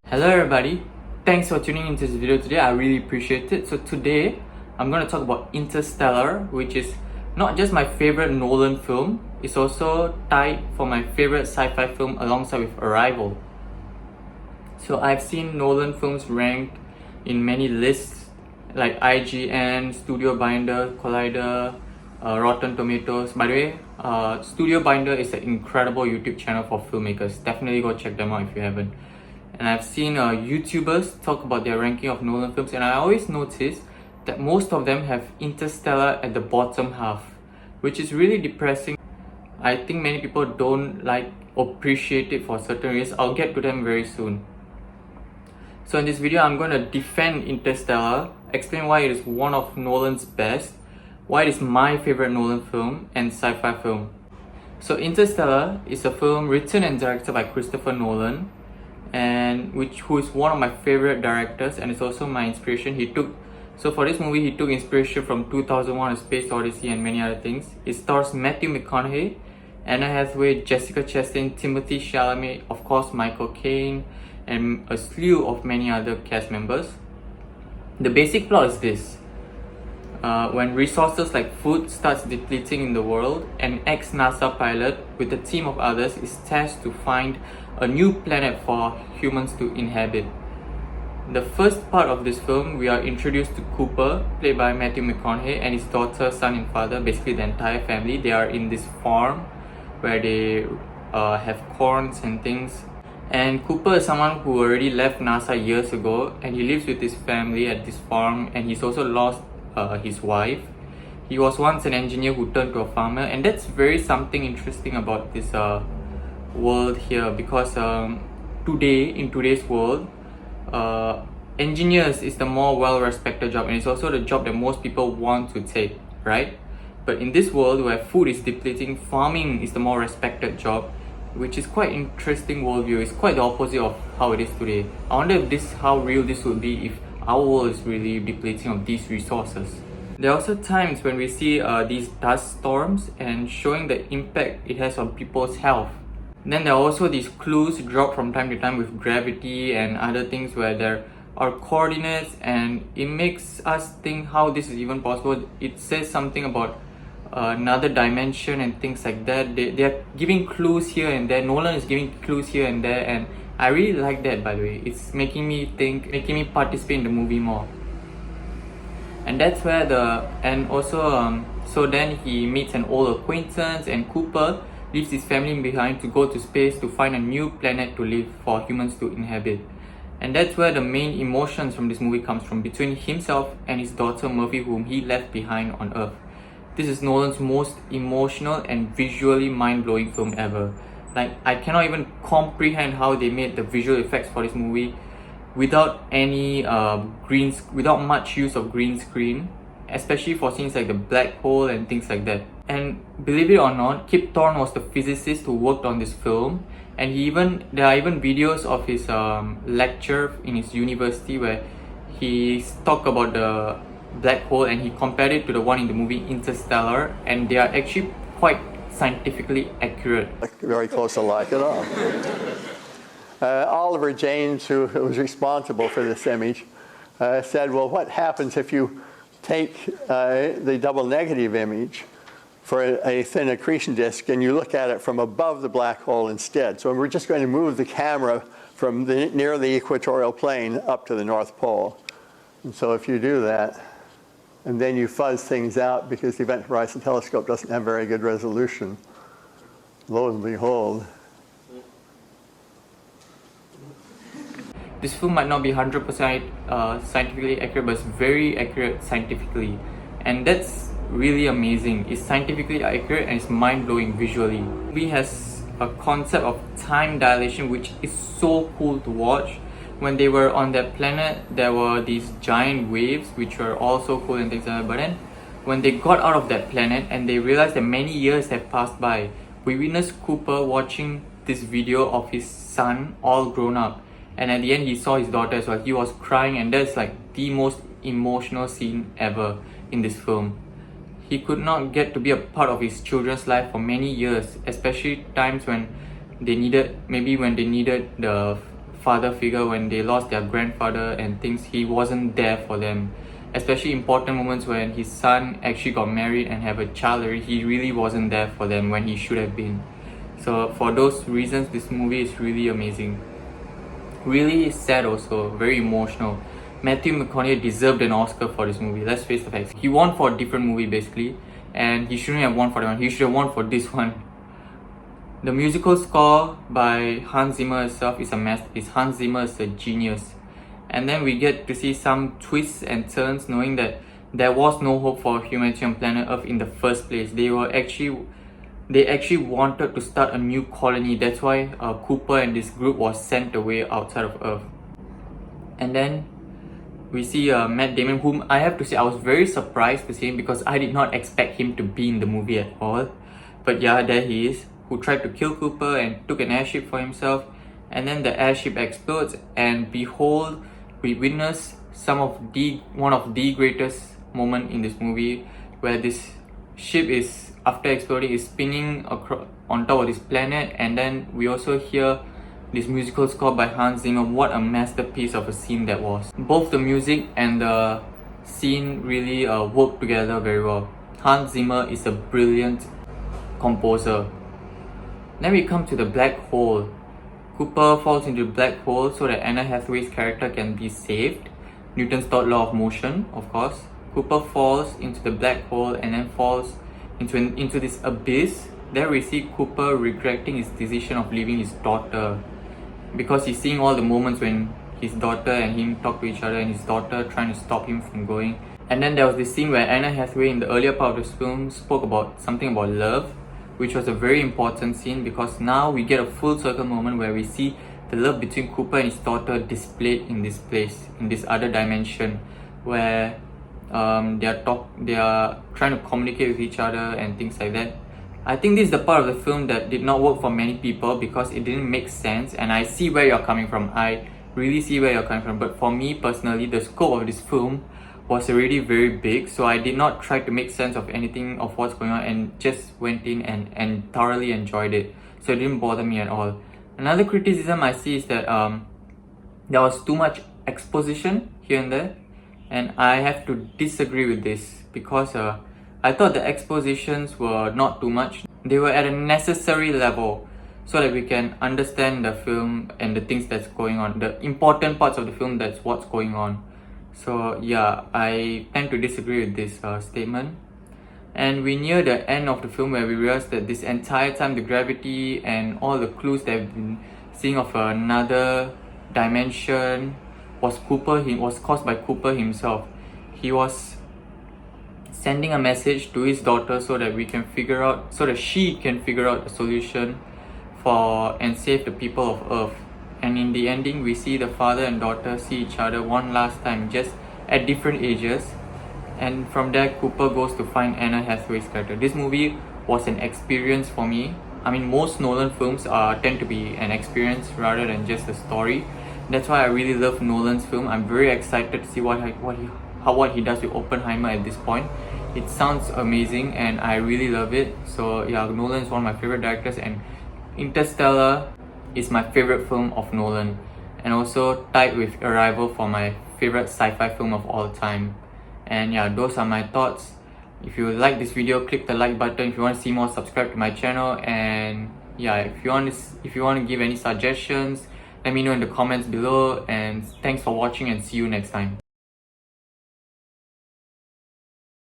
Hello everybody, thanks for tuning into this video today. I really appreciate it. So today I'm going to talk about Interstellar, which is not just my favorite Nolan film, it's also tied for my favorite sci-fi film alongside with Arrival. So I've seen Nolan films ranked in many lists like IGN, Studio Binder, Collider, Rotten Tomatoes. By the way, Studio Binder is an incredible YouTube channel for filmmakers. Definitely go check them out if you haven't. And I've seen YouTubers talk about their ranking of Nolan films, and I always notice that most of them have Interstellar at the bottom half, which is really depressing. I think many people don't appreciate it for certain reasons. I'll get to them very soon. So in this video, I'm going to defend Interstellar, explain why it is one of Nolan's best, why it is my favorite Nolan film and sci-fi film. So Interstellar is a film written and directed by Christopher Nolan, and who is one of my favorite directors, and it's also my inspiration. So for this movie, he took inspiration from 2001: A Space Odyssey and many other things. It stars Matthew McConaughey, Anna Hathaway, Jessica Chastain, Timothée Chalamet, of course Michael Caine, and a slew of many other cast members. The basic plot is this. When resources like food starts depleting in the world, an ex-NASA pilot with a team of others is tasked to find a new planet for humans to inhabit. The first part of this film, we are introduced to Cooper, played by Matthew McConaughey, and his daughter, son and father, basically the entire family. They are in this farm where they have corns and things. And Cooper is someone who already left NASA years ago, and he lives with his family at this farm, and he's also lost his wife. He was once an engineer who turned to a farmer, and that's very something interesting about this world here, because in today's world, engineers is the more well-respected job, and it's also the job that most people want to take, right? But in this world where food is depleting, farming is the more respected job, which is quite interesting worldview. It's quite the opposite of how it is today. I wonder if how real this would be if our world is really depleting of these resources. There are also times when we see these dust storms and showing the impact it has on people's health. Then there are also these clues dropped from time to time with gravity and other things where there are coordinates, and it makes us think how this is even possible. It says something about another dimension and things like that. They are giving clues here and there. Nolan is giving clues here and there, and I really like that, by the way. It's making me think, making me participate in the movie more. And that's where so then he meets an old acquaintance, and Cooper leaves his family behind to go to space to find a new planet to live for humans to inhabit. And that's where the main emotions from this movie comes from, between himself and his daughter Murphy, whom he left behind on Earth. This is Nolan's most emotional and visually mind-blowing film ever. I cannot even comprehend how they made the visual effects for this movie without without much use of green screen, especially for scenes like the black hole and things like that. And believe it or not, Kip Thorne was the physicist who worked on this film, and there are even videos of his lecture in his university where he talked about the black hole, and he compared it to the one in the movie Interstellar, and they are actually quite scientifically accurate. Very close alike at all. Oliver James, who was responsible for this image, said, well, what happens if you take the double negative image for a thin accretion disk and you look at it from above the black hole instead? So we're just going to move the camera from near the equatorial plane up to the North Pole. And so if you do that, and then you fuzz things out because the Event Horizon Telescope doesn't have very good resolution, lo and behold. This film might not be 100% scientifically accurate, but it's very accurate scientifically. And that's really amazing. It's scientifically accurate and it's mind-blowing visually. The movie has a concept of time dilation, which is so cool to watch. When they were on that planet, there were these giant waves, which were also cool and things like that. But then, when they got out of that planet and they realized that many years have passed by, we witnessed Cooper watching this video of his son all grown up. And at the end, he saw his daughter as well. He was crying, and that's the most emotional scene ever in this film. He could not get to be a part of his children's life for many years, especially times when they needed the father figure when they lost their grandfather and things. He wasn't there for them, especially important moments when his son actually got married and have a child. He really wasn't there for them when he should have been. So for those reasons, this movie is really amazing. Really sad also, very emotional. Matthew McConaughey deserved an Oscar for this movie. Let's face the facts. He won for a different movie basically, and he shouldn't have won for that one. He should have won for this one. The musical score by Hans Zimmer itself is a masterpiece. Hans Zimmer is a genius. And then we get to see some twists and turns, knowing that there was no hope for humanity on planet Earth in the first place. They actually wanted to start a new colony. That's why Cooper and this group was sent away outside of Earth. And then we see Matt Damon, whom I have to say I was very surprised to see him because I did not expect him to be in the movie at all. But yeah, there he is, who tried to kill Cooper and took an airship for himself. And then the airship explodes, and behold, we witness one of the greatest moment in this movie, where this ship is, after exploding, is spinning on top of this planet. And then we also hear this musical score by Hans Zimmer. What a masterpiece of a scene that was. Both the music and the scene really work together very well. Hans Zimmer is a brilliant composer. Then we come to the black hole. Cooper falls into the black hole so that Anna Hathaway's character can be saved. Newton's third law of motion, of course. Cooper falls into the black hole and then falls into this abyss. There we see Cooper regretting his decision of leaving his daughter, because he's seeing all the moments when his daughter and him talk to each other, and his daughter trying to stop him from going. And then there was this scene where Anna Hathaway in the earlier part of this film spoke about something about love, which was a very important scene, because now we get a full circle moment where we see the love between Cooper and his daughter displayed in this place, in this other dimension, where they are trying to communicate with each other and things like that. I think this is the part of the film that did not work for many people because it didn't make sense, and I see where you're coming from. I really see where you're coming from. But for me personally, the scope of this film was already very big, so I did not try to make sense of anything of what's going on, and just went in and thoroughly enjoyed it. So it didn't bother me at all. Another criticism I see is that there was too much exposition here and there, and I have to disagree with this, because I thought the expositions were not too much. They were at a necessary level so that we can understand the film and the things that's going on, the important parts of the film, that's what's going on. So yeah, I tend to disagree with this statement. And we near the end of the film where we realize that this entire time the gravity and all the clues that we've been seeing of another dimension was caused by Cooper himself. He was sending a message to his daughter so that she can figure out a solution and save the people of Earth. And in the ending, we see the father and daughter see each other one last time, just at different ages. And from there, Cooper goes to find Anna Hathaway's character. This movie was an experience for me. I mean, most Nolan films tend to be an experience rather than just a story. That's why I really love Nolan's film. I'm very excited to see what he does with Oppenheimer at this point. It sounds amazing and I really love it. So yeah, Nolan is one of my favorite directors, and Interstellar is my favorite film of Nolan, and also tied with Arrival for my favorite sci-fi film of all time. And yeah, those are my thoughts. If you like this video, click the like button. If you want to see more, subscribe to my channel. And yeah, if you want to give any suggestions, let me know in the comments below. And thanks for watching, and see you next time.